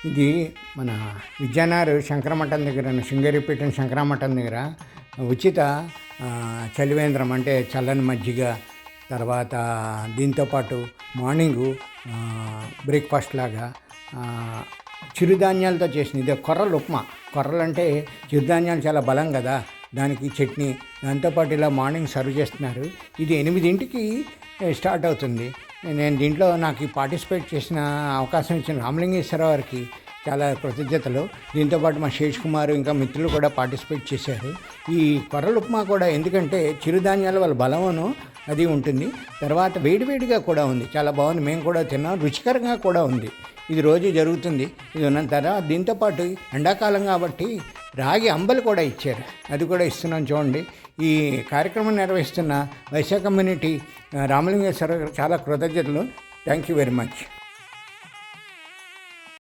ఇది మన విజయనగర్ శంకరమఠం దగ్గర శృంగేరిపీఠం శంకరమఠం దగ్గర ఉచిత చలివేంద్రం అంటే చల్లని మజ్జిగ, తర్వాత దీంతోపాటు మార్నింగు బ్రేక్ఫాస్ట్ లాగా చిరుధాన్యాలతో చేసిన ఇది కొర్రలు ఉప్మా. కొర్రలు అంటే చిరుధాన్యాలు చాలా బలం కదా, దానికి చట్నీ, దాంతోపాటు ఇలా మార్నింగ్ సర్వ్ చేస్తున్నారు. ఇది 8ంటికి స్టార్ట్ అవుతుంది. నేను దీంట్లో నాకు పార్టిసిపేట్ చేసిన అవకాశం ఇచ్చిన రామలింగేశ్వర వారికి చాలా కృతజ్ఞతలు. దీంతోపాటు మా శేష్ కుమార్ ఇంకా మిత్రులు కూడా పార్టిసిపేట్ చేశారు. ఈ కొర్రల ఉప్మా కూడా ఎందుకంటే చిరుధాన్యాల వల్ల బలమును అది ఉంటుంది, తర్వాత వేడివేడిగా కూడా ఉంది, చాలా బాగుంది. మేము కూడా తిన్నాం, రుచికరంగా కూడా ఉంది. ఇది రోజు జరుగుతుంది. ఇది ఉన్న తర్వాత దీంతోపాటు ఎండాకాలం కాబట్టి రాగి అంబలి కూడా ఇచ్చారు, అది కూడా ఇస్తున్నాం చూడండి. ఈ కార్యక్రమం నిర్వహిస్తున్న వైశ్య కమ్యూనిటీ రామలింగేశ్వర చాలా కృతజ్ఞతలు. Thank you very much.